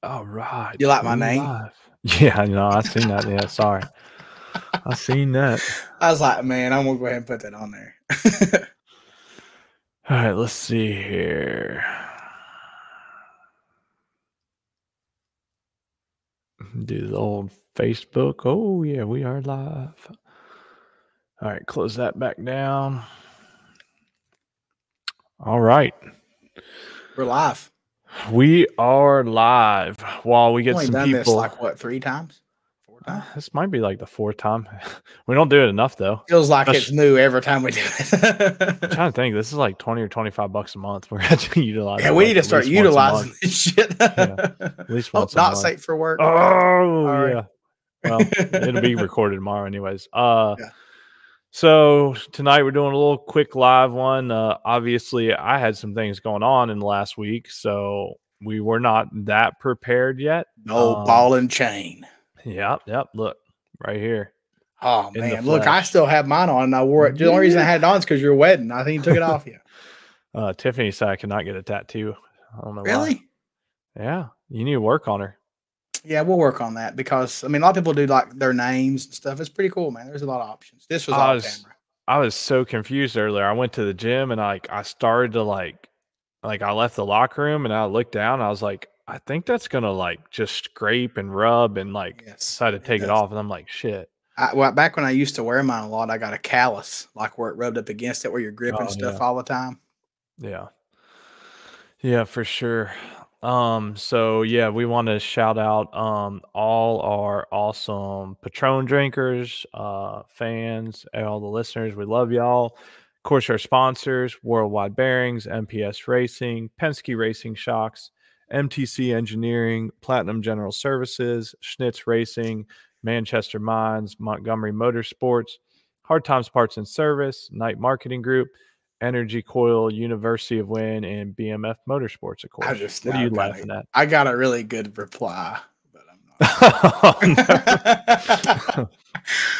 All right. You like my We name? live. Yeah, I seen that. Yeah, sorry. I seen that. I was like, man, I'm gonna go ahead and put that on there. All right, let's see here. Do the old Facebook. Oh, yeah, we are live. All right, close that back down. All right. We're live. We are live while we We've get only some done this people. like what, 3 times? 4 times? This might be like the 4th time. We don't do it enough, though. Feels like it's new every time we do I'm it. trying to think. This is like 20 or $25 a month. We're actually utilizing Yeah, it we like need to at start least once a utilizing month. this shit. Yeah, at least Oh, once a not month. safe for work. Oh, Sorry. yeah. Well, it'll be recorded tomorrow anyways. Yeah. So tonight we're doing a little quick live one. Obviously, I had some things going on in the last week, so we were not that prepared yet. No ball and chain. Yep. Look, right here Oh in the man, look, I flesh. still have mine on and I wore it. The only reason I had it on is because your wedding. I think you took it off you. Tiffany said I could not get a tattoo. I don't know why. Really? Yeah, you need to work on her. Yeah, we'll work on that because I mean a lot of people do like their names and stuff. It's pretty cool, man. There's a lot of options. This was all camera. I was so confused earlier. I went to the gym and I started to like I left the locker room and I looked down and I was like, I think that's gonna like just scrape and rub and like Yes, decided to take it off and I'm like, shit. Well, back when I used to wear mine a lot, I got a callus, like where it rubbed up against it, where you're gripping stuff all the time. Yeah. Yeah, for sure. So yeah, we want to shout out all our awesome Patron drinkers, fans, and all the listeners. We love y'all. Of course, our sponsors, Worldwide Bearings, MPS Racing, Penske Racing Shocks, MTC Engineering, Platinum General Services, Schnitz Racing, Manchester Mines, Montgomery Motorsports, Hard Times Parts and Service, Knight Marketing Group, Energy Coil, University of Wynn, and BMF Motorsports, of course. What are you laughing at? I got a really good reply, but I'm not.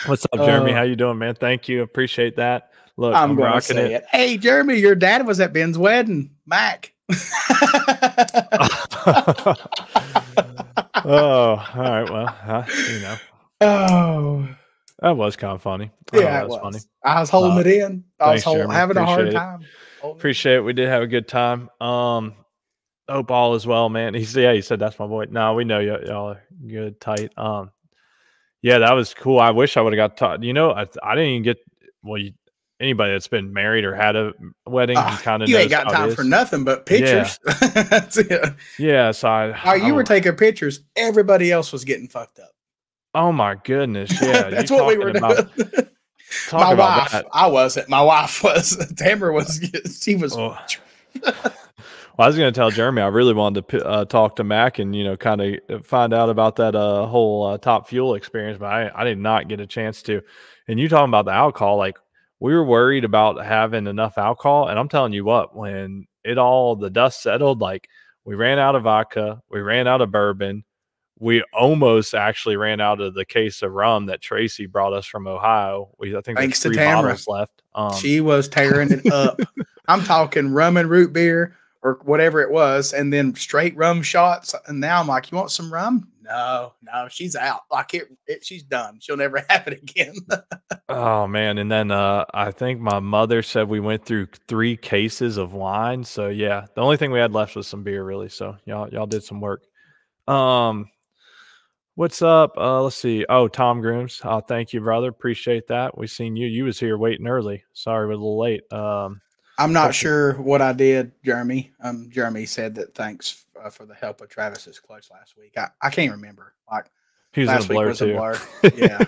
What's up, Jeremy? How you doing, man? Thank you. Appreciate that. Look, I'm going to say it. Hey, Jeremy, your dad was at Ben's wedding. Mac. Oh, all right. Well, Oh. That was kind of funny. Yeah, it was funny. I was holding it in. I was having a hard time. Appreciate it. We did have a good time. Hope all is well, man. He said that's my boy. No, we know y'all are good, tight. Yeah, that was cool. I wish I would have got taught. I didn't even get anybody that's been married or had a wedding kind of you ain't got time for nothing but pictures. Yeah. That's it. Yeah, so you were taking pictures. Everybody else was getting fucked up. Oh my goodness! Yeah, that's what we were doing. My wife, I wasn't. My wife was. Tamara was. She was. Oh. Well, I was going to tell Jeremy I really wanted to talk to Mac and kind of find out about that whole Top Fuel experience, but I did not get a chance to. And you talking about the alcohol, like we were worried about having enough alcohol, and I'm telling you what, when the dust settled, like we ran out of vodka, we ran out of bourbon. We almost actually ran out of the case of rum that Tracy brought us from Ohio. I think thanks there's 3 to Tamara. bottles left. She was tearing it up. I'm talking rum and root beer or whatever it was, and then straight rum shots. And now I'm like, you want some rum? No, she's out. Like she's done. She'll never have it again. Oh man. And then I think my mother said we went through 3 cases of wine. So yeah, the only thing we had left was some beer, really. So y'all did some work. What's up? Let's see. Oh, Tom Grooms. Thank you, brother. Appreciate that. We seen you. You was here waiting early. Sorry, we're a little late. I'm not sure what I did, Jeremy. Jeremy said that thanks for the help of Travis's clutch last week. I can't remember. Like he was last week was too. A blur. Yeah.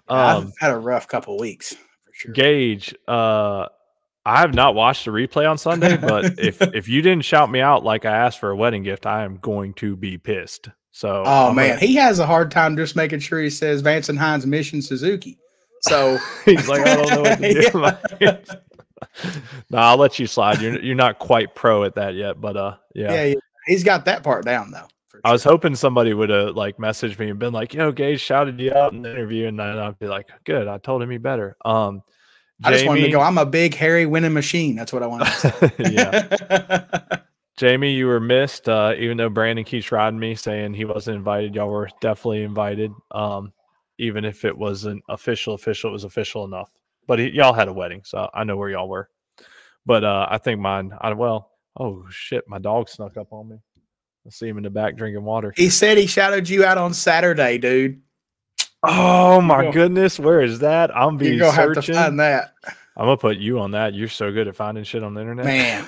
I've had a rough couple of weeks for sure. Gage, I have not watched the replay on Sunday, but if you didn't shout me out like I asked for a wedding gift, I am going to be pissed. So, man, he has a hard time just making sure he says Vance and Hines Mission Suzuki. So he's like, I don't know what to do. No, I'll let you slide. You're not quite pro at that yet, but yeah, he's got that part down though. Sure. I was hoping somebody would have like messaged me and been like, "Yo, Gage shouted you out in the interview," and then I'd be like, "Good, I told him he better." I just wanted to go. I'm a big hairy winning machine. That's what I wanted to say. Yeah. Jamie, you were missed. Even though Brandon keeps riding me saying he wasn't invited, y'all were definitely invited. Even if it wasn't official, it was official enough. But y'all had a wedding, so I know where y'all were. But I think mine. Oh shit, my dog snuck up on me. I see him in the back drinking water. He said he shouted you out on Saturday, dude. Oh my goodness, where is that? I'm be You're gonna searching. have to find that. I'm gonna put you on that. You're so good at finding shit on the internet, man.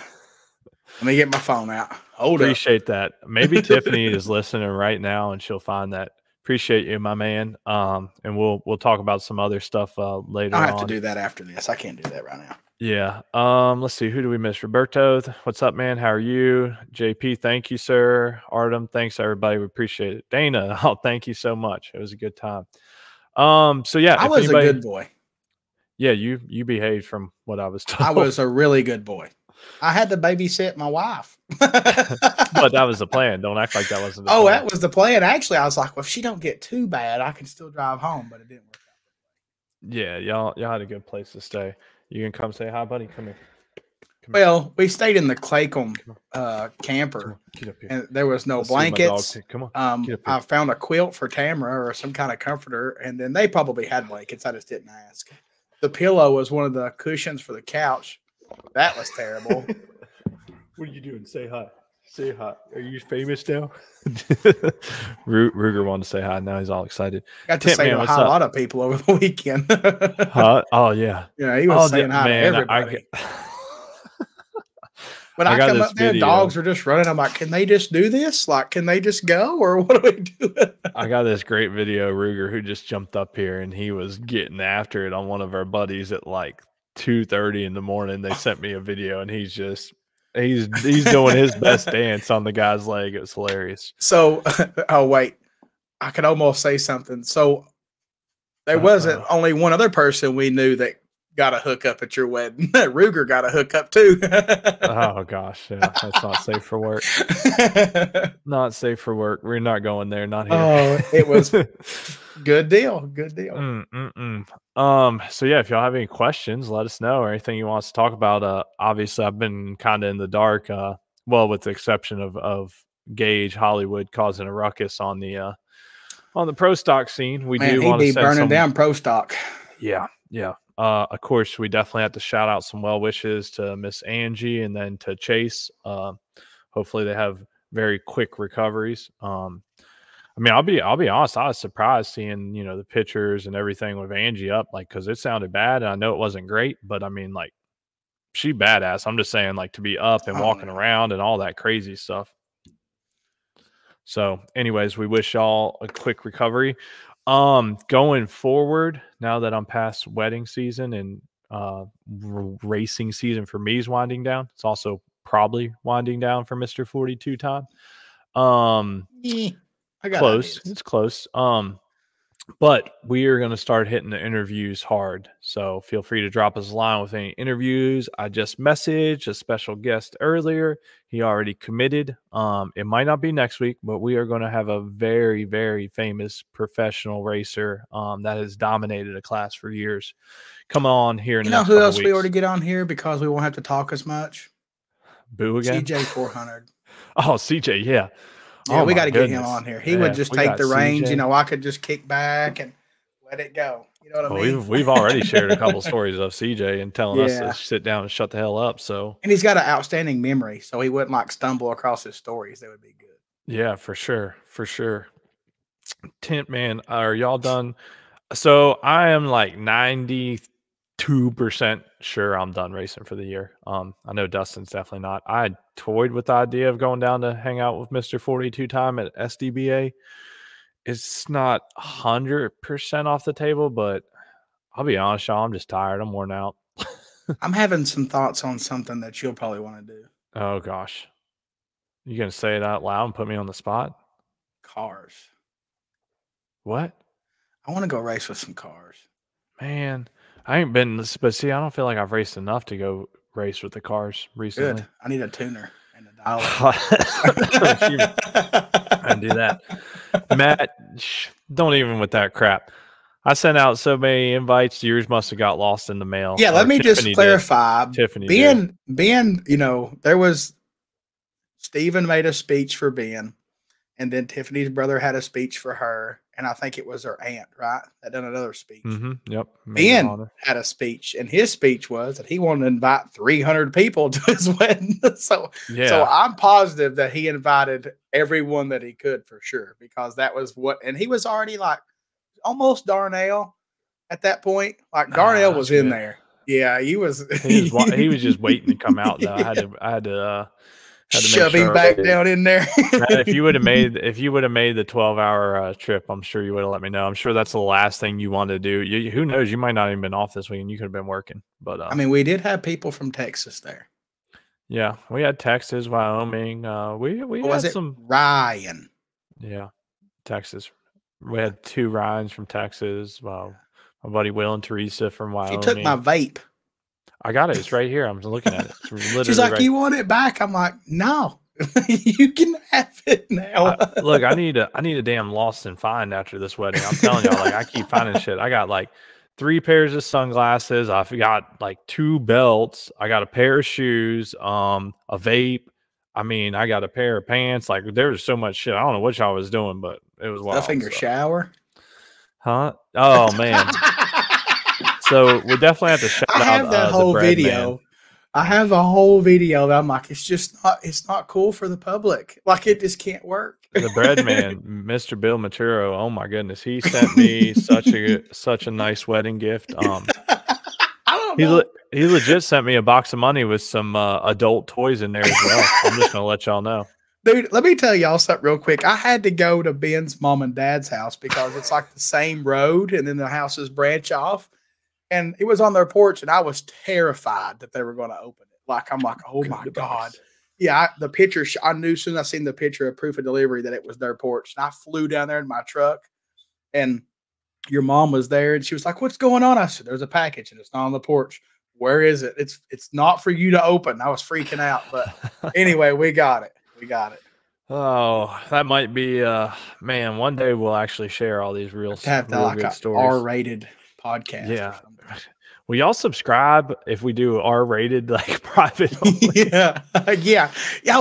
Let me get my phone out. Appreciate that. Maybe Tiffany is listening right now, and she'll find that. Appreciate you, my man. And we'll talk about some other stuff later. I'll have to do that after this. I can't do that right now. Yeah. Let's see. Who do we miss? Roberto, what's up, man? How are you? JP, thank you, sir. Artem, thanks everybody. We appreciate it. Dana, oh, thank you so much. It was a good time. So yeah, I was a good boy. Yeah, you behaved from what I was told. I was a really good boy. I had to babysit my wife. But that was the plan. Don't act like that wasn't the plan. That was the plan. Actually, I was like, well, if she don't get too bad, I can still drive home, but it didn't work out. Yeah, y'all had a good place to stay. You can come say hi, buddy. Come here. Well, we stayed in the Claycomb camper, and there was no blankets. Come on. I found a quilt for Tamara or some kind of comforter, and then they probably had blankets. I just didn't ask. The pillow was one of the cushions for the couch. That was terrible. What are you doing? Say hi. Say hi. Are you famous now? Ruger wanted to say hi. Now he's all excited. Got to say hi to a lot of people over the weekend. Huh? Oh, yeah. Yeah, he was saying hi to everybody. When I come up there, dogs are just running. I'm like, can they just do this? Like, can they just go? Or what do we do? I got this great video, Ruger, who just jumped up here, and he was getting after it on one of our buddies at like 2:30 in the morning. They sent me a video, and he's doing his best dance on the guy's leg. It was hilarious. So, oh wait, I could almost say something. So there wasn't only one other person we knew that got a hookup at your wedding. Ruger got a hookup too. Oh gosh, yeah, that's not safe for work. Not safe for work. We're not going there. Not here. Oh, it was good deal. Good deal. So yeah, if y'all have any questions, let us know, or anything you want us to talk about. Obviously, I've been kind of in the dark. Well, with the exception of Gage Hollywood causing a ruckus on the pro stock scene. We do want to burning down pro stock. Yeah. Of course, we definitely have to shout out some well wishes to Miss Angie and then to Chase. Hopefully, they have very quick recoveries. I mean, I'll be honest. I was surprised seeing the pictures and everything with Angie up, like, because it sounded bad, and I know it wasn't great, but I mean, like, she badass. I'm just saying, like, to be up and walking around and all that crazy stuff. So, anyways, we wish y'all a quick recovery. Going forward, now that I'm past wedding season and racing season for me is winding down, it's also probably winding down for Mr. 42 time. Close. It's close. But we are going to start hitting the interviews hard. So feel free to drop us a line with any interviews. I just messaged a special guest earlier. He already committed. It might not be next week, but we are going to have a very, very famous professional racer that has dominated a class for years. Come on here in the next who else weeks. We ought to get on here because we won't have to talk as much? Boo again? CJ 400. Oh, CJ, yeah. Yeah, we got to get him on here. He would just take the reins. I could just kick back and let it go. You know what I mean? We've already shared a couple stories of CJ and telling us to sit down and shut the hell up. So, and he's got an outstanding memory, so he wouldn't like stumble across his stories. That would be good. Yeah, for sure. Tint man, are y'all done? So I am like 92% sure I'm done racing for the year. I know Dustin's definitely not. I toyed with the idea of going down to hang out with Mr. 42 time at SDBA. It's not 100% off the table, but I'll be honest, y'all, I'm just tired. I'm worn out. I'm having some thoughts on something that you'll probably want to do. Oh, gosh. You going to say it out loud and put me on the spot? Cars. What? I want to go race with some cars. Man, I ain't been, but see, I don't feel like I've raced enough to go race with the cars recently. Good. I need a tuner and a dial. I do that. Matt, don't even with that crap. I sent out so many invites. Yours must have got lost in the mail. Yeah, let me just clarify. Tiffany being, there was Steven made a speech for Ben, and then Tiffany's brother had a speech for her, and I think it was her aunt, right? That done another speech. Yep. Maid of Ben honor. had a speech, and his speech was that he wanted to invite 300 people to his wedding. So Yeah. I'm positive that he invited everyone that he could for sure, because that was what, and he was already like almost Darnell at that point. Like Darnell was in good. there. Yeah, he was. He was just waiting to come out though. I had to make shove him sure back down in there. Man, if you would have made the 12-hour trip, I'm sure you would have let me know. I'm sure that's the last thing you wanted to do. Who knows? You might not even been off this week, and you could have been working. But I mean, we did have people from Texas there. Yeah, we had Texas, Wyoming. We had some Ryan. Yeah, Texas. We had 2 Ryans from Texas. Wow, my buddy Will and Teresa from Wyoming. She took my vape. I got it. It's right here. I'm looking at it. It's literally She's like, "You want it back?" I'm like, "No, you can have it now." Look, I need a damn lost and find after this wedding. I'm telling y'all, like I keep finding shit. I got like 3 pairs of sunglasses. I've got like 2 belts. I got a pair of shoes. A vape. I mean, I got a pair of pants. Like there's so much shit. I don't know what y'all was doing, but it was wild. Stuff in your shower. Huh? Oh man. So we definitely have to shout out. I have that whole video. Man. I have a whole video that I'm like, it's not cool for the public. Like it just can't work. The bread man, Mr. Bill Maturo. Oh my goodness, he sent me such a nice wedding gift. I don't know. He legit sent me a box of money with some adult toys in there as well. I'm just gonna let y'all know. Dude, let me tell y'all something real quick. I had to go to Ben's mom and dad's house because it's like the same road, and then the houses branch off. And it was on their porch, and I was terrified that they were going to open it. Like, I'm like, oh my God. Yeah, the picture, I knew as soon as I seen the picture of proof of delivery that it was their porch. And I flew down there in my truck, and your mom was there, and she was like, "What's going on?" I said, "There's a package, and it's not on the porch." "Where is it?" It's not for you to open." I was freaking out. But anyway, we got it. We got it. Oh, that might be, man, one day we'll actually share all these real good stories. R-rated podcast. Yeah. Will y'all subscribe if we do R-rated, like private only? Yeah. Yeah.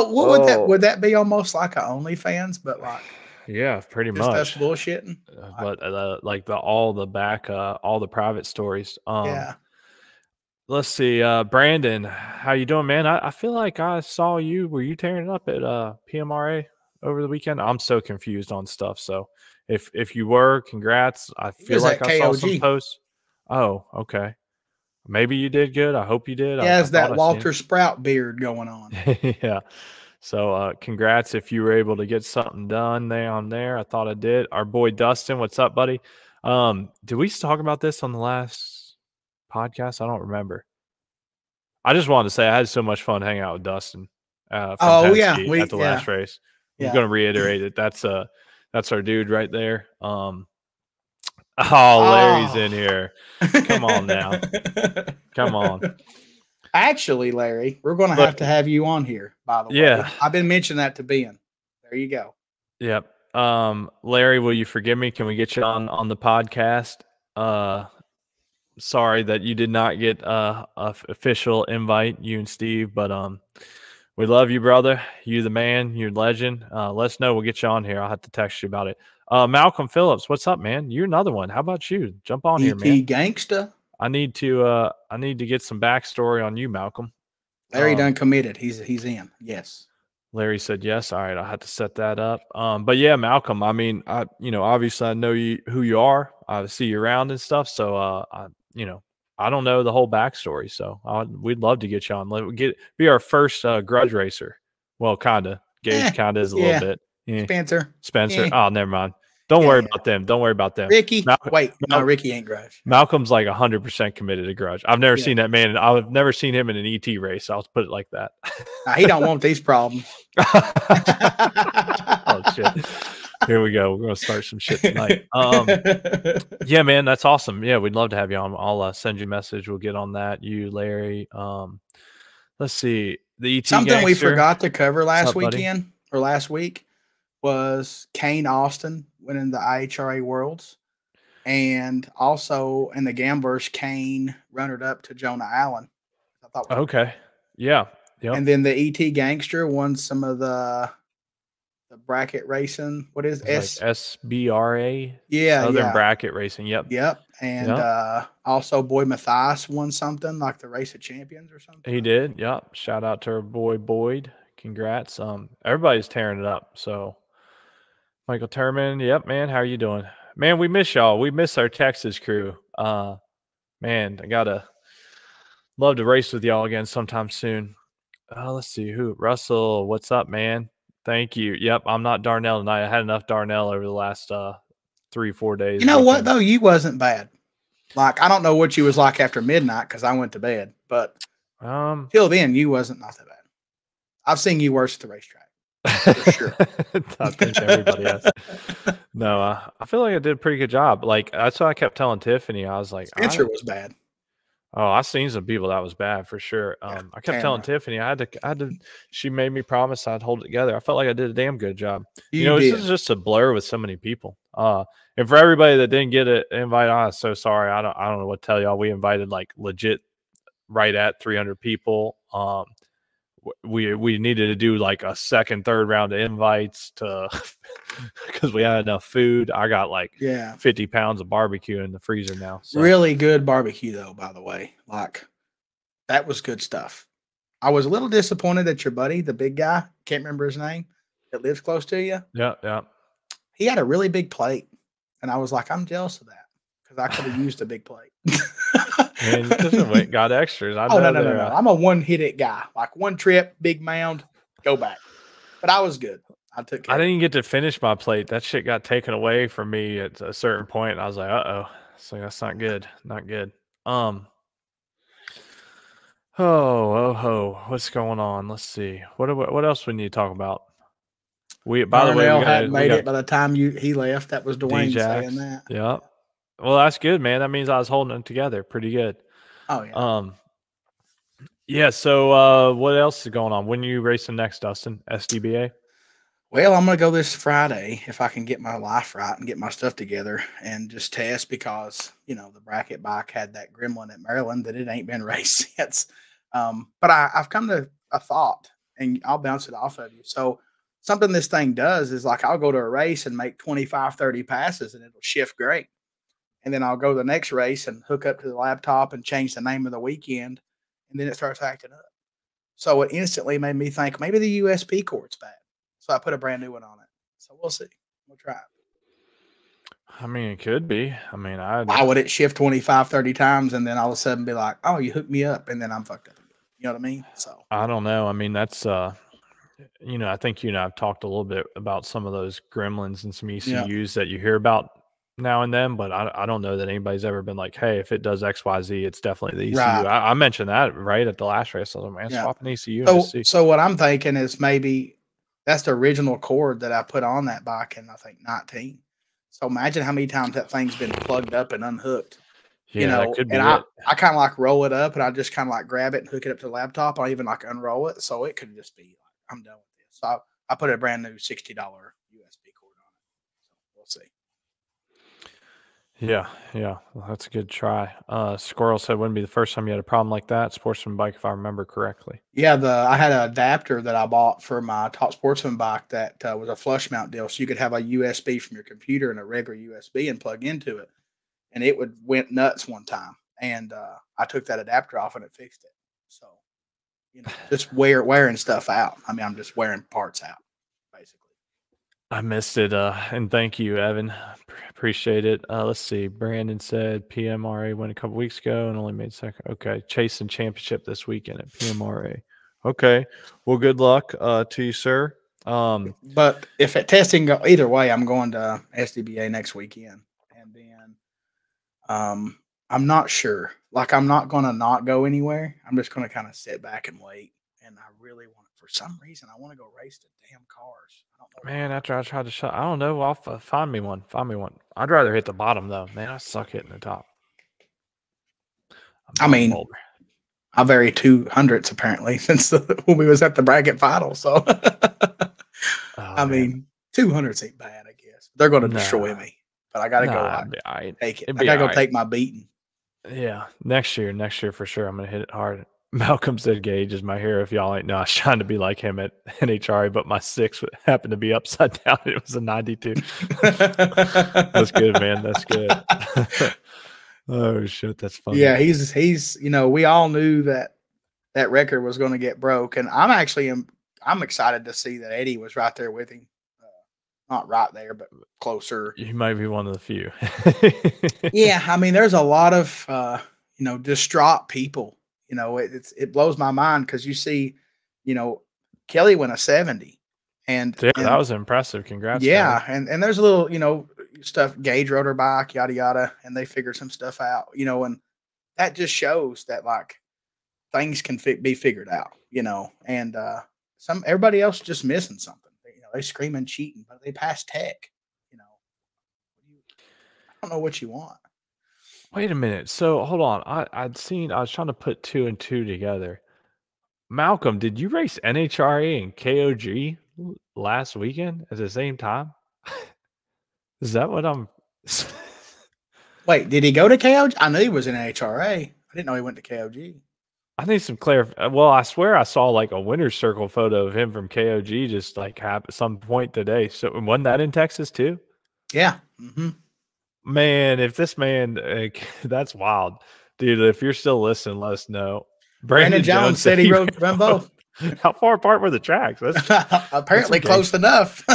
What would that be almost like a OnlyFans, but like pretty much. That's bullshitting. But like all the private stories. Yeah. Let's see, Brandon, how you doing, man? I feel like I saw you. Were you tearing it up at PMRA over the weekend? I'm so confused on stuff. So if you were, congrats. I feel like I saw some posts. Oh, okay. Maybe you did good. I hope you did. Yeah, it's that Walter Sprout beard going on. Yeah. So congrats if you were able to get something done there. I thought I did. Our boy Dustin, what's up, buddy? Did we talk about this on the last podcast? I don't remember. I just wanted to say I had so much fun hanging out with Dustin. At the last race. I'm going to reiterate it. That's our dude right there. Larry's in here. Come on now. Come on. Actually, Larry, we're going to have you on here, by the way. Yeah. I've been mentioning that to Ben. There you go. Yep. Larry, will you forgive me? Can we get you on the podcast? Sorry that you did not get a official invite, you and Steve, but we love you, brother. You the man, you're legend. Let us know. We'll get you on here. I'll have to text you about it. Malcolm Phillips, what's up, man? You're another one. How about you? Jump on here, man. Gangsta. I need to get some backstory on you, Malcolm. Larry done committed. He's in. Yes. Larry said yes. All right, I'll have to set that up. But yeah, Malcolm. I mean, obviously I know who you are. I see you around and stuff. So I don't know the whole backstory. So we'd love to get you on. Be our first grudge racer. Well, kinda. Gage kinda is a little bit. Spencer. Oh, never mind. Don't worry about them. Don't worry about them. Ricky. Ricky ain't grudge. Malcolm's like 100% committed to grudge. I've never seen that man. I've never seen him in an ET race. I'll put it like that. He don't want these problems. Oh shit. Here we go. We're gonna start some shit tonight. Yeah, man, that's awesome. Yeah, we'd love to have you on. I'll send you a message. We'll get on that. You, Larry. Let's see. The ET something gangster. We forgot to cover last week was Kane Austin winning the IHRA Worlds, and also in the Gamblers, Kane runnered up to Jonah Allen. Okay, yeah. Yep. And then the ET Gangster won some of the bracket racing. What is It's like SBRA, Yeah, Southern yeah. Bracket Racing. Yep. Yep. And Yep. also Boy Matthias won something like the Race of Champions or something. He did. Yep. Shout out to our boy Boyd. Congrats. Everybody's tearing it up. So Michael Turman, yep, man. How are you doing? Man, we miss y'all. We miss our Texas crew. Man, I gotta love to race with y'all again sometime soon. Let's see who. Russell, what's up, man? Thank you. Yep, I'm not Darnell tonight. I had enough Darnell over the last 3-4 days. You know what weekend. though? You wasn't bad. Like I don't know what you was like after midnight because I went to bed, but till then you wasn't not that bad. I've seen you worse at the racetrack. For sure. I think everybody has. No, I feel like I did a pretty good job. Like that's what I kept telling Tiffany. I was like, Spencer was bad. Oh, I seen some people that was bad for sure. Yeah, I kept telling Tiffany I had to. She made me promise I'd hold it together. I felt like I did a damn good job. You know, did. this is just a blur with so many people. And for everybody that didn't get an invite, I'm so sorry. I don't know what to tell y'all. We invited like legit right at 300 people. We needed to do like a second, third round of invites to because we had enough food. I got like 50 pounds of barbecue in the freezer now. So. Really good barbecue though, by the way. Like that was good stuff. I was a little disappointed that your buddy, the big guy, can't remember his name, that lives close to you. Yeah. He had a really big plate. And I was like, I'm jealous of that because I could have used a big plate. And you just went, got extras. No. I'm a one hit it guy. Like one trip, big mound, go back. But I was good. I didn't get to finish my plate. That shit got taken away from me at a certain point. And I was like, so that's not good. Not good. What's going on? Let's see. What else we need to talk about? By the way, we hadn't made it by the time he left. That was Dwayne saying that. Yeah. Well, that's good, man. That means I was holding it together pretty good. Oh yeah. Yeah. So, what else is going on? When are you racing next, Dustin? SDBA? Well, I'm gonna go this Friday if I can get my life right and get my stuff together and just test because the bracket bike had that gremlin at Maryland that it ain't been raced yet. But I've come to a thought, and I'll bounce it off of you. So something this thing does is like I'll go to a race and make 25, 30 passes, and it'll shift great. And then I'll go to the next race and hook up to the laptop and change the name of the weekend, and then it starts acting up. So it instantly made me think maybe the USB cord's bad. So I put a brand new one on it. So we'll see. We'll try it. I mean, it could be. I mean, why would it shift 25, 30 times and then all of a sudden be like, oh, you hooked me up, and then I'm fucked up again? You know what I mean? So I don't know. I mean, that's I think you and I've talked a little bit about some of those gremlins and some ECUs that you hear about now and then, but I don't know that anybody's ever been like, hey, if it does XYZ, it's definitely the ECU. Right. I mentioned that right at the last race. I was like, man, swap an ECU. So what I'm thinking is maybe that's the original cord that I put on that bike in, I think, 19. So imagine how many times that thing's been plugged up and unhooked. Yeah, that could be. And I kind of like roll it up and I just kind of like grab it and hook it up to the laptop. I even like unroll it. So it could just be like, I'm done with this. So I put a brand new $60 USB cord on it. So we'll see. Yeah. Well, that's a good try. Squirrel said wouldn't be the first time you had a problem like that. Sportsman bike, if I remember correctly. Yeah, I had an adapter that I bought for my Top Sportsman bike that was a flush mount deal. So you could have a USB from your computer and a regular USB and plug into it. And it went nuts one time. And I took that adapter off and it fixed it. So, just wearing stuff out. I mean, I'm just wearing parts out, basically. I missed it. And thank you, Evan. Appreciate it. Let's see. Brandon said PMRA went a couple weeks ago and only made second. Okay. Chasing championship this weekend at PMRA. Okay. Well, good luck to you, sir. But if at testing go either way, I'm going to SDBA next weekend. And then I'm not sure. Like, I'm not going to not go anywhere. I'm just going to kind of sit back and wait. And I really want for some reason, I want to go race the damn cars. I don't know. Man, after I tried to shut, I don't know. I'll find me one. I'd rather hit the bottom though. Man, I suck hitting the top. I mean, I vary 200s apparently since when we was at the bracket final. So, I mean, 200s ain't bad, I guess. They're going to destroy me, but I got to go take it. I got to go take my beating. Yeah, next year for sure. I'm going to hit it hard. Malcolm said Gage is my hero. If y'all ain't know, I was trying to be like him at NHRA, but my 6 happened to be upside down. It was a 92. That's good, man. That's good. Oh shit, that's funny. Yeah, he's we all knew that record was going to get broke, and I'm excited to see that Eddie was right there with him. Not right there, but closer. You might be one of the few. Yeah, I mean, there's a lot of distraught people. It blows my mind because you see, Kelly went a 70, and yeah, that was impressive. Congrats. Yeah, and there's a little stuff. Gage rode her bike, yada yada, and they figured some stuff out. And that just shows that like things can be figured out. And everybody else just missing something. They screaming cheating, but they passed tech. I don't know what you want. Wait a minute. So hold on. I was trying to put 2 and 2 together. Malcolm, did you race NHRA and KOG last weekend at the same time? Is that what I'm? Wait, did he go to KOG? I knew he was in NHRA. I didn't know he went to KOG. I need some Well, I swear I saw like a winner's circle photo of him from KOG just like at some point today. So wasn't that in Texas too? Yeah. Mm-hmm. Man, if this man, that's wild, dude. If you're still listening, let us know. Brandon Jones said he run both. How far apart were the tracks? Apparently close enough.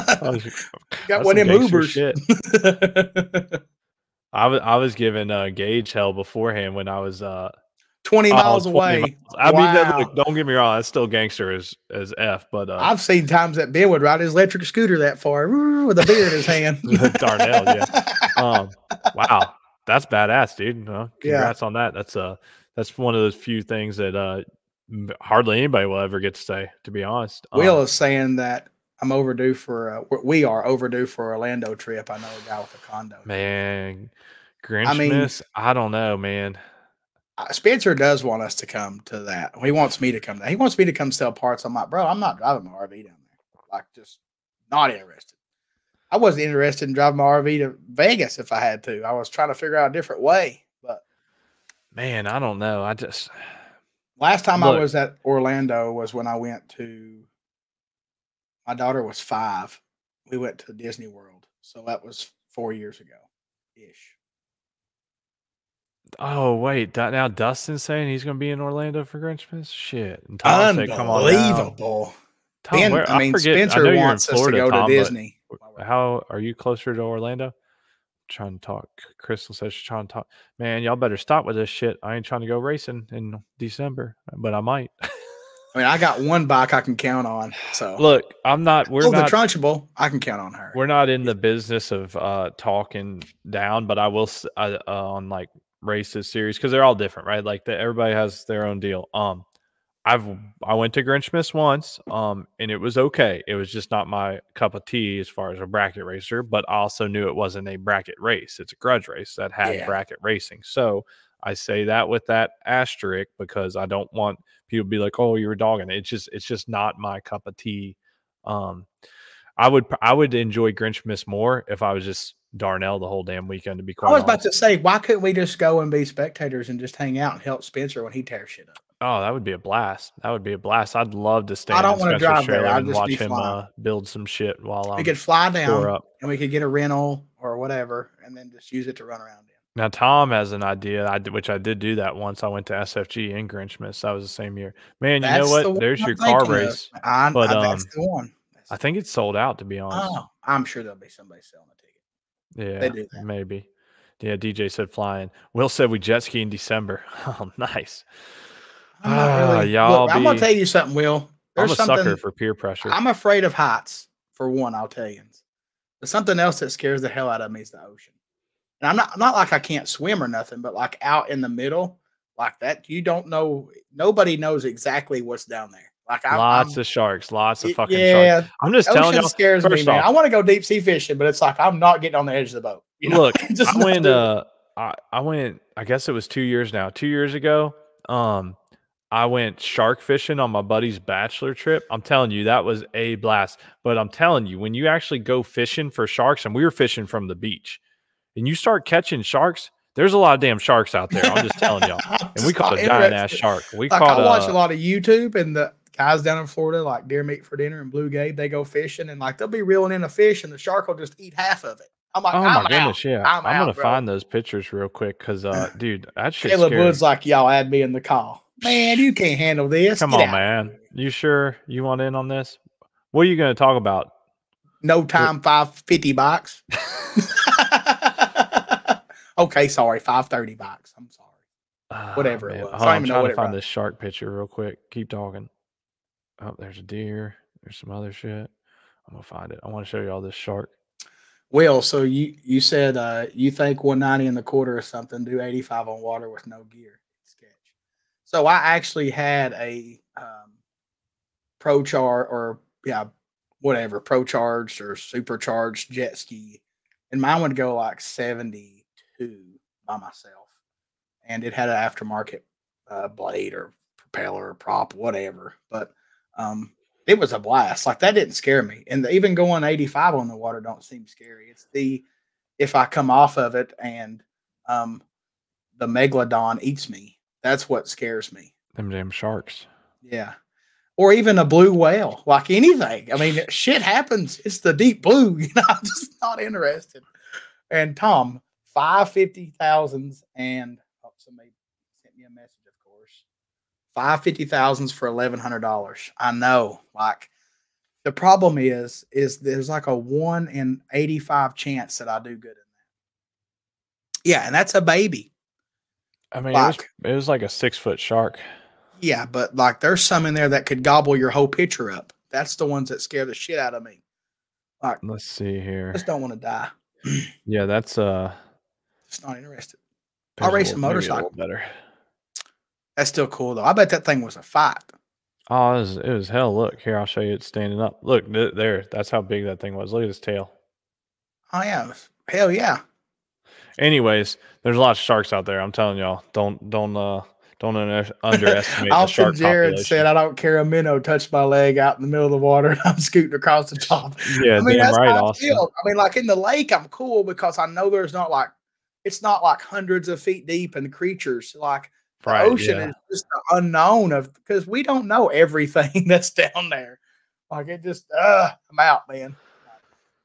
Got one in Ubers. I was giving Gage hell beforehand when I was 20 miles away. 20 miles. I mean, look, don't get me wrong, that's still gangster as F, but I've seen times that Ben would ride his electric scooter that far with a beer in his hand. Darnell, yeah. Wow, that's badass, dude. Congrats on that. That's one of those few things that hardly anybody will ever get to say, to be honest. Will is saying that I'm overdue for we are overdue for Orlando trip. I know a guy with a condo. Man, Grinchmas, I don't know, man. Spencer does want us to come to that. He wants me to come. He wants me to come sell parts. I'm like, bro, I'm not driving my RV down there. Like, just not interested. I wasn't interested in driving my RV to Vegas if I had to. I was trying to figure out a different way. But man, I don't know. Last time I was at Orlando was when I went to. My daughter was 5. We went to Disney World, so that was 4 years ago, ish. Oh wait, now Dustin's saying he's going to be in Orlando for Grinchmas. Shit, and Tom said, "Come on, unbelievable." Tom, Spencer wants us to go to Disney. How are you closer to Orlando? Trying to talk. Crystal says she's trying to talk. Man, y'all better stop with this shit. I ain't trying to go racing in December, but I might. I mean, I got one bike I can count on. So look, we're not the Trunchable. I can count on her. We're not in the business of talking down, but I will on like races series because they're all different, right? Like everybody has their own deal. I went to Grinchmas once, and it was okay. It was just not my cup of tea as far as a bracket racer, but I also knew it wasn't a bracket race. It's a grudge race that had bracket racing. So I say that with that asterisk because I don't want people to be like, "Oh, you were dogging it." It's just not my cup of tea. I would enjoy Grinchmas more if I was just Darnell the whole damn weekend, to be quite honest. I was about to say, why couldn't we just go and be spectators and just hang out and help Spencer when he tears shit up? Oh, that would be a blast. I'd love to stand in Spencer's trailer and watch him build some shit while we could fly down and we could get a rental or whatever and then just use it to run around in. Now, Tom has an idea, which I did do that once. I went to SFG in Grinchmas. That was the same year. Man, you know what? There's your car race. That's the one. I think it's sold out, to be honest. Oh, I'm sure there'll be somebody selling a ticket. Yeah, they do that. Maybe. Yeah, DJ said flying. Will said we jet ski in December. Oh, nice. I'm not really. Look, I'm gonna tell you something, Will. I'm a sucker for peer pressure. I'm afraid of heights, for one. I'll tell you. But something else that scares the hell out of me is the ocean. And I'm not like I can't swim or nothing, but like out in the middle, like that, you don't know. Nobody knows exactly what's down there. Like lots of sharks, lots of fucking sharks. I'm just telling you, scares me, man. I want to go deep sea fishing, but it's like I'm not getting on the edge of the boat. Look, I went. I guess it was 2 years now. 2 years ago, I went shark fishing on my buddy's bachelor trip. I'm telling you, that was a blast. But I'm telling you, when you actually go fishing for sharks, and we were fishing from the beach, and you start catching sharks, There's a lot of damn sharks out there. I'm just telling y'all. I'm And we just caught not a giant ass interested. shark. We Like caught I watch a a lot of YouTube, and the guys down in Florida, like Deer Meat for Dinner and Blue Gabe, they go fishing, and like they'll be reeling in a fish, and the shark will just eat half of it. I'm like, oh my I'm out. goodness, yeah. I'm I'm gonna out, bro. find those pictures real quick because dude, that shit's Caleb scary. Wood's like, y'all add me in the call. Man, you can't handle this. Come Get on, out of man. here. You sure you want in on this? What are you gonna talk about? No time, $550. Okay, sorry, $530. I'm sorry. Whatever it Man. was. Hold I on, don't I'm even know trying what to it find runs. this shark picture real quick. Keep talking. Oh, there's a deer. There's some other shit. I'm gonna find it. I want to show you all this shark. Will, so you said you think 190 in the quarter or something, do 85 on water with no gear. Sketch. So I actually had a pro char or whatever, pro charged or supercharged jet ski. And mine would go like 72 by myself. And it had an aftermarket blade or propeller or prop, whatever. But it was a blast. Like that didn't scare me. And even going 85 on the water don't seem scary. It's the if I come off of it and the megalodon eats me, that's what scares me. Them damn sharks. Yeah. Or even a blue whale, like anything. I mean, shit happens. It's the deep blue. I'm just not interested. And Tom, 550,000s and somebody sent me a message, of course. 550,000s for $1,100. I know. Like the problem is there's like a 1 in 85 chance that I do good in that. Yeah, and that's a baby. I mean, Like, it was like a 6-foot shark. yeah, but like there's some in there that could gobble your whole picture up. That's the ones that scare the shit out of me. Like, Let's see I here. just don't want to die. Yeah, that's Just not interested. I'll race a maybe a motorcycle. little better. That's still cool though. I bet that thing was a fight. Oh, it was hell. Look here, I'll show you it standing up. Look there. That's how big that thing was. Look at his tail. Oh yeah, hell yeah. Anyways, there's a lot of sharks out there. I'm telling y'all, don't underestimate the Austin shark Jared population. said, "I don't care a minnow touch my leg out in the middle of the water, and I'm scooting across the top." Yeah, I mean, damn that's right, how I Austin. feel. I mean, like in the lake, I'm cool because I know there's not like it's not like hundreds of feet deep and creatures. Like the Right, ocean yeah. is just the unknown of because we don't know everything that's down there. Like it just, I'm out, man.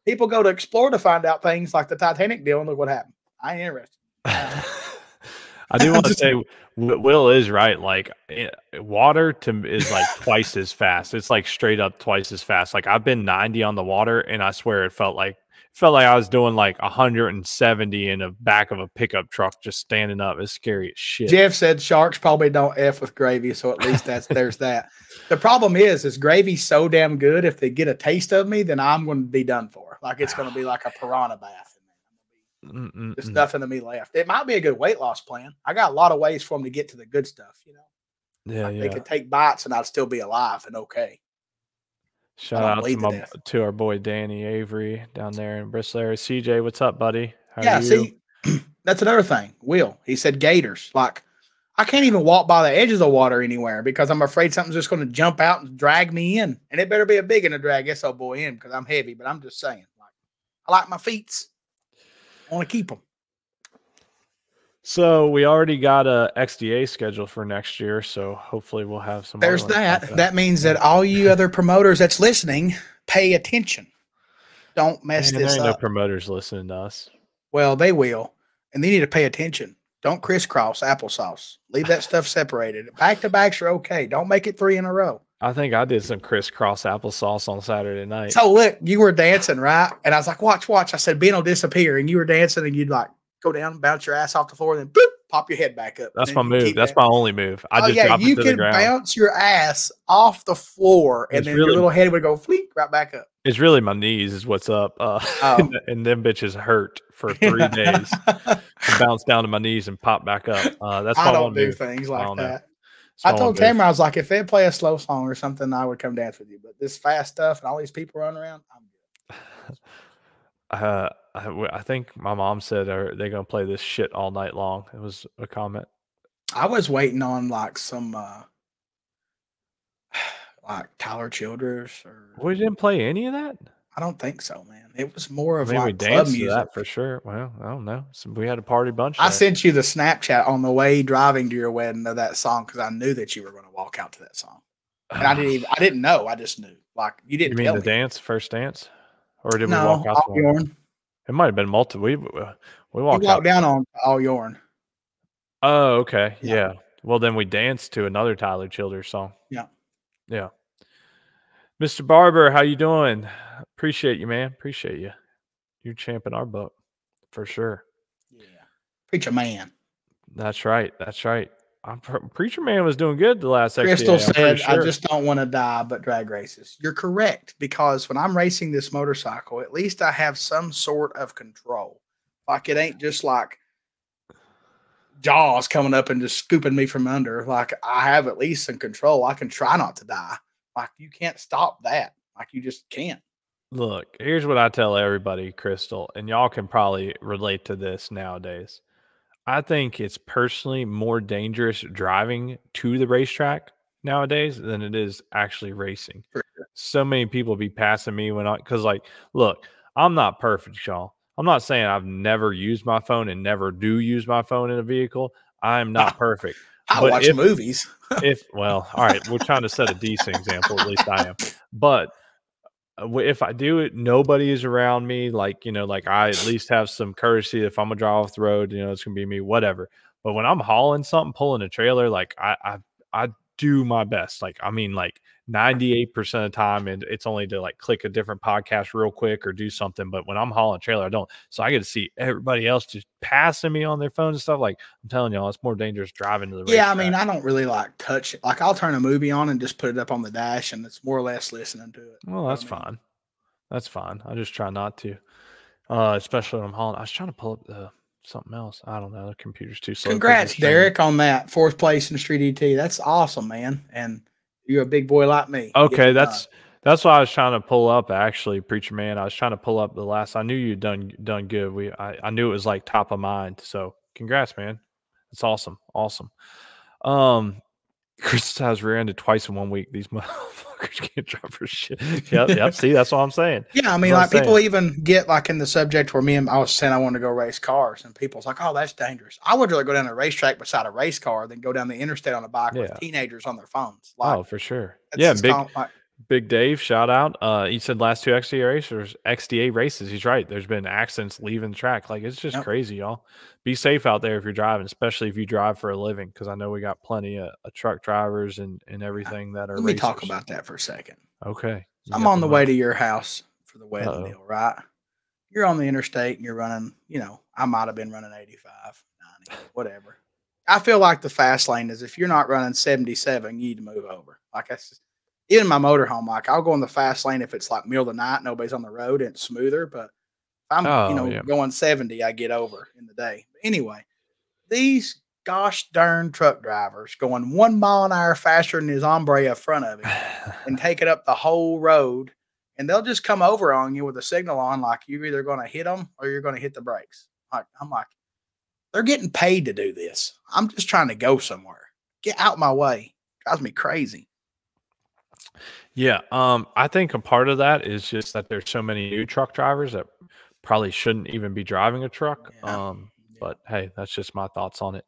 People go to explore to find out things like the Titanic deal, and look what happened. I ain't interested. I do want to say Will is right. Like water is like twice as fast. It's like straight up twice as fast. Like I've been 90 on the water, and I swear it felt like I was doing like 170 in the back of a pickup truck, just standing up. It's scary as shit. Jeff said sharks probably don't F with gravy, so at least there's that. The problem is gravy's so damn good. If they get a taste of me, then I'm going to be done for. Like it's going to be like a piranha bath. There's nothing to me left. It might be a good weight loss plan. I got a lot of ways for them to get to the good stuff, you know. Yeah, like yeah. They could take bites and I'd still be alive and okay. Shout out to our boy Danny Avery down there in Bristol area. CJ, what's up, buddy? How are you? See, that's another thing. Will, he said gators. Like I can't even walk by the edge of the water anywhere because I'm afraid something's just going to jump out and drag me in. And it better be a big one to drag this old boy in because I'm heavy, but I'm just saying. Like I like my feet. I want to keep them. So we already got a XDA schedule for next year, so hopefully we'll have some. There's that. That means that all you other promoters that's listening, pay attention. Don't mess this up. up. No promoters listening to us. Well, they will, and they need to pay attention. Don't crisscross applesauce. Leave that stuff separated. Back to backs are okay. Don't make it 3 in a row. I think I did some crisscross applesauce on Saturday night. So look, you were dancing, right? And I was like, watch. I said, Ben will disappear. And you were dancing and you'd like go down, bounce your ass off the floor, and then boop, pop your head back up. That's my move. That's my only move. I just drop you it to the ground. Bounce your ass off the floor and then your little head would go fleek right back up. It's really my knees is what's up. And them bitches hurt for 3 days. I bounce down to my knees and pop back up. That's I don't do things like that. I told Tamara, I was like, if they play a slow song or something, I would come dance with you. But this fast stuff and all these people running around, I'm good. I think my mom said they're going to play this shit all night long. It was a comment. I was waiting on like some like Tyler Childers or. We didn't play any of that? I don't think so, man. It was more I of mean, we like club danced to music. that for sure. Well, I don't know. So we had a party bunch. I sent you the Snapchat on the way driving to your wedding of that song because I knew that you were going to walk out to that song. And I didn't know. I just knew. Like you You didn't mean tell the me. dance, first dance, or did we walk No, out all to one? Yorn. It might have been multiple. We You walked out. walked down on all Yorn. Oh, okay, Yeah. yeah. Well, then we danced to another Tyler Childers song. Yeah. Yeah. Mr. Barber, how you doing? Appreciate you, man. Appreciate you. You're champing our butt for sure. Yeah. Preacher Man. That's right. That's right. Preacher Man was doing good the last Crystal XDA. I'm pretty said, I sure. just don't want to die, but drag races. You're correct, because when I'm racing this motorcycle, at least I have some sort of control. Like it ain't just like Jaws coming up and just scooping me from under. Like I have at least some control. I can try not to die. Like you can't stop that. Like you just can't. Look, here's what I tell everybody, Crystal, and y'all can probably relate to this nowadays. I think it's personally more dangerous driving to the racetrack nowadays than it is actually racing. For sure. So many people be passing me because, like, look, I'm not perfect, y'all. I'm not saying I've never used my phone and never do use my phone in a vehicle. I'm not perfect. I But watch movies. well, all right, we're trying to set a decent example. At least I am. But if I do it, nobody is around me. Like, like I at least have some courtesy. If I'm gonna drive off the road, it's gonna be me, whatever. But when I'm hauling something, pulling a trailer, like I do my best. Like, I mean, like 98% of the time, and it's only to like click a different podcast real quick or do something. But when I'm hauling a trailer, I don't. So I get to see everybody else just passing me on their phones and stuff. Like, I'm telling y'all, it's more dangerous driving to the Yeah, I racetrack. mean, I don't really like touch it. Like I'll turn a movie on and just put it up on the dash, and it's more or less listening to it. Well, that's fine. That's fine. I just try not to, especially when I'm hauling. I was trying to pull up something else. I don't know. The computer's too slow. Congrats, Derek, on that 4th place in Street ET. That's awesome, man. And you're a big boy like me. Okay, that's what I was trying to pull up. Actually, Preacher Man, I was trying to pull up the last. I knew you'd done good. I knew it was like top of mind. So congrats, man. That's awesome. Awesome. Chris has rear-ended twice in 1 week. These motherfuckers can't drive for shit. Yep. See, that's what I'm saying. Yeah, I mean, like people even get like in the subject where I was saying I wanted to go race cars, and people's like, "Oh, that's dangerous." I would rather go down a racetrack beside a race car than go down the interstate on a bike with teenagers on their phones. Like, oh, for sure. Yeah, Big Dave, shout out. He said last 2 XDA races. He's right. There's been accidents leaving the track. Like, it's just crazy, y'all. Be safe out there if you're driving, especially if you drive for a living, because I know we got plenty of truck drivers and everything that are Let me talk about that for a second. Okay. I'm on the way to your house for the wedding deal, right? You're on the interstate and you're running, I might have been running 85, 90, whatever. I feel like the fast lane is if you're not running 77, you need to move over. Like that's just, even my motorhome, like I'll go in the fast lane if it's like middle of the night, nobody's on the road and it's smoother. But if I'm, going 70, I get over in the day. But anyway, these gosh darn truck drivers going 1 mile an hour faster than his hombre in front of him and taking up the whole road. And they'll just come over on you with a signal on, like you're either going to hit them or you're going to hit the brakes. I'm like, they're getting paid to do this. I'm just trying to go somewhere. Get out my way. Drives me crazy. Yeah, I think a part of that is just that there's so many new truck drivers that probably shouldn't even be driving a truck. But hey, that's just my thoughts on it.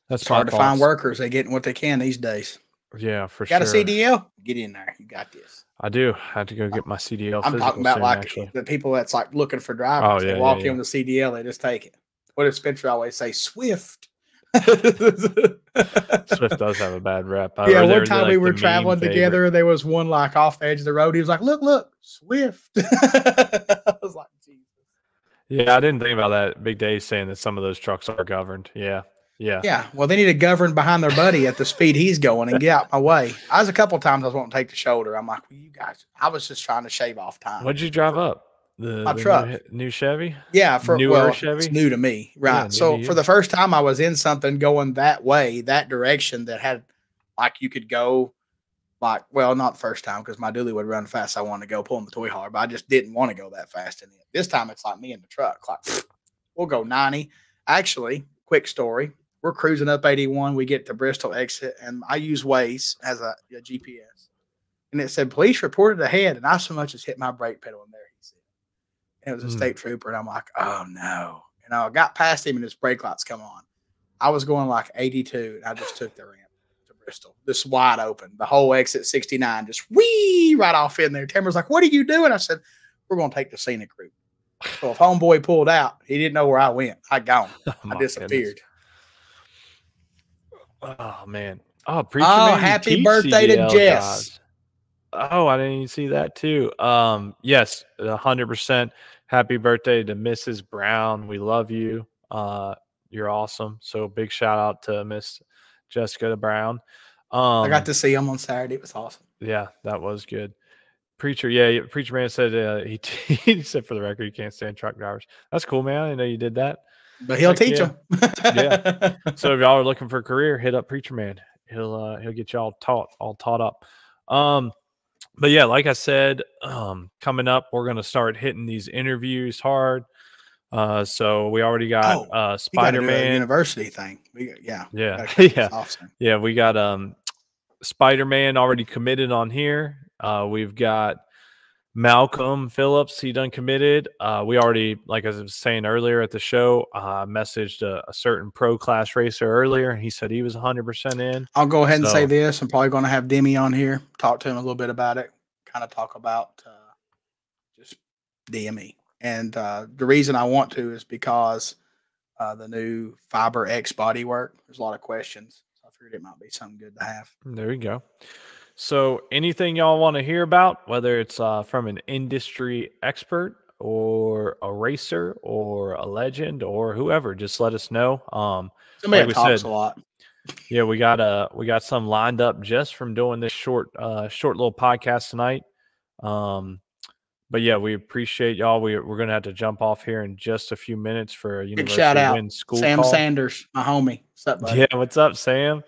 It's hard to find workers. They're getting what they can these days. Yeah, for sure. Got a CDL? Get in there. You got this. I do. I have to go get my CDL. I'm talking about like the people that's like looking for drivers. They walk in with the CDL, they just take it. What does Spencer always say? Swift. Swift does have a bad rep. Yeah, one time we were traveling together. There was one like off the edge of the road. He was like, "Look, Swift." I was like, Jesus. Yeah, I didn't think about that. Big Dave saying that some of those trucks are governed. Yeah. Well, they need to govern behind their buddy at the speed he's going and get out my way. I was a couple of times I was wanting to take the shoulder. I'm like, well, you guys, I was just trying to shave off time. What'd you drive up? My truck. New Chevy? Yeah, Chevy? It's new to me. Right. Yeah, so for the first time I was in something going that way, that direction that had like you could go like, well, not the first time because my dually would run fast. I wanted to go pulling the toy hauler, but I just didn't want to go that fast in it. This time it's like me in the truck. Like we'll go 90. Actually, quick story. We're cruising up 81. We get to Bristol exit and I use Waze as a GPS. And it said police reported ahead and I so much as hit my brake pedal in there. And it was a state trooper. And I'm like, oh no. And I got past him and his brake lights come on. I was going like 82 and I just took the ramp to Bristol. This wide open. The whole exit 69 just whee right off in there. Timber's like, what are you doing? I said, we're going to take the scenic route. So if homeboy pulled out, he didn't know where I went. I'd gone. I disappeared. Goodness. Oh, man. Oh, Preacher Oh, Man, happy birthday to CDL Jess. guys. Oh, I didn't even see that too. Yes, 100%. Happy birthday to Mrs. Brown. We love you. You're awesome. So big shout out to Miss Jessica Brown. I got to see him on Saturday. It was awesome. Yeah, that was good. Preacher, yeah, Preacher Man said he said for the record he can't stand truck drivers. That's cool, man. I didn't know you did that. But he'll teach them. Yeah. So if y'all are looking for a career, hit up Preacher Man. He'll get y'all taught up. But yeah, like I said, coming up, we're gonna start hitting these interviews hard. So we already got Spider-Man university thing. Yeah. We got Spider-Man already committed on here. We've got Malcolm Phillips, he done committed. We already, like I was saying earlier at the show, messaged a certain pro class racer earlier, and he said he was 100% in. I'll go ahead and say this. I'm probably going to have Demi on here, talk to him a little bit about it, kind of talk about just DME. And the reason I want to is because the new Fiber X bodywork, there's a lot of questions. So I figured it might be something good to have. There you go. So anything y'all want to hear about, whether it's from an industry expert or a racer or a legend or whoever, just let us know. Somebody like talks a lot. Yeah, we got some lined up just from doing this short little podcast tonight. But yeah, we appreciate y'all. We're gonna have to jump off here in just a few minutes for a University shout out. Win school Sam call. Sanders, my homie. What's up, buddy? Yeah, what's up, Sam?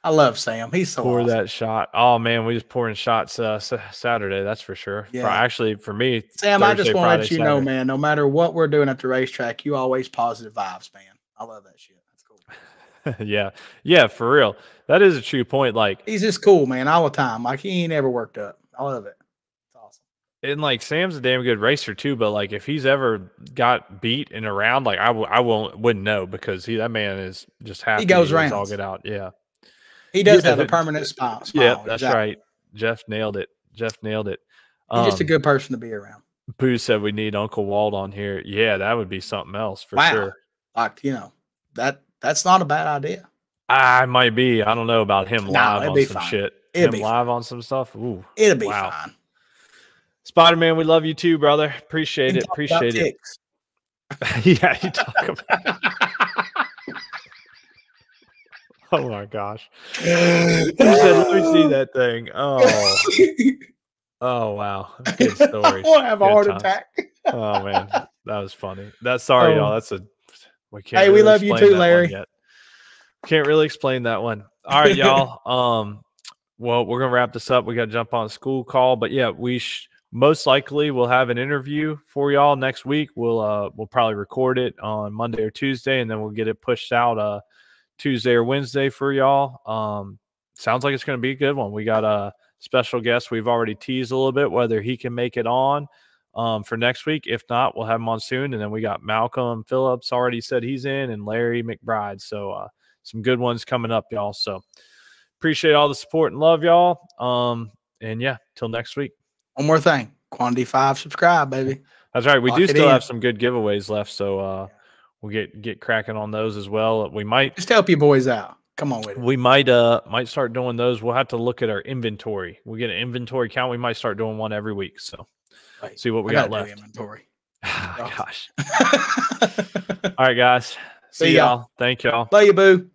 I love Sam. He's so pour awesome. that shot. Oh man, we just pouring shots Saturday. That's for sure. Yeah. Actually, for me, Sam, Thursday, I just want to let you Saturday. know, man. No matter what we're doing at the racetrack, you always positive vibes, man. I love that shit. That's cool. yeah, for real. That is a true point. Like he's just cool, man, all the time. Like he ain't ever worked up. I love it. It's awesome. And like Sam's a damn good racer too. But like if he's ever got beat in a round, like I wouldn't know because that man is just happy. He goes rounds. rounds. All get out. Yeah. He does have a permanent smile. Yeah, that's right. Jeff nailed it. He's just a good person to be around. Boo said we need Uncle Walt on here. Yeah, that would be something else for sure. Like, that's not a bad idea. I might be. I don't know about him live on some fine. shit. It'll him be live fine. on some stuff. Ooh. It'll be fine. Spider-Man, we love you too, brother. Appreciate it. Appreciate it. Yeah, you talk about Oh my gosh. He said, let me see that thing. Oh wow. Good story. I'll have a heart attack. Oh man. That was funny. Sorry, y'all. We love you too, Larry. Can't really explain that one. All right, y'all. Well, we're gonna wrap this up. We gotta jump on a school call, but yeah, we most likely we'll have an interview for y'all next week. We'll probably record it on Monday or Tuesday, and then we'll get it pushed out Tuesday or Wednesday for y'all. Sounds like it's going to be a good one. We got a special guest. We've already teased a little bit whether he can make it on for next week. If not, we'll have him on soon. And then we got Malcolm Phillips already said he's in, and Larry McBride. So some good ones coming up, y'all. So appreciate all the support and love, y'all. And yeah, till next week. One more thing. Quantity 5 subscribe, baby. That's right. We do still have some good giveaways left. So we'll get cracking on those as well. We might just help you boys out. Come on with it. We might start doing those. We'll have to look at our inventory. We get an inventory count. We might start doing one every week. So see what we got left. Inventory. Gosh. All right, guys. See y'all. Thank y'all. Love you, boo.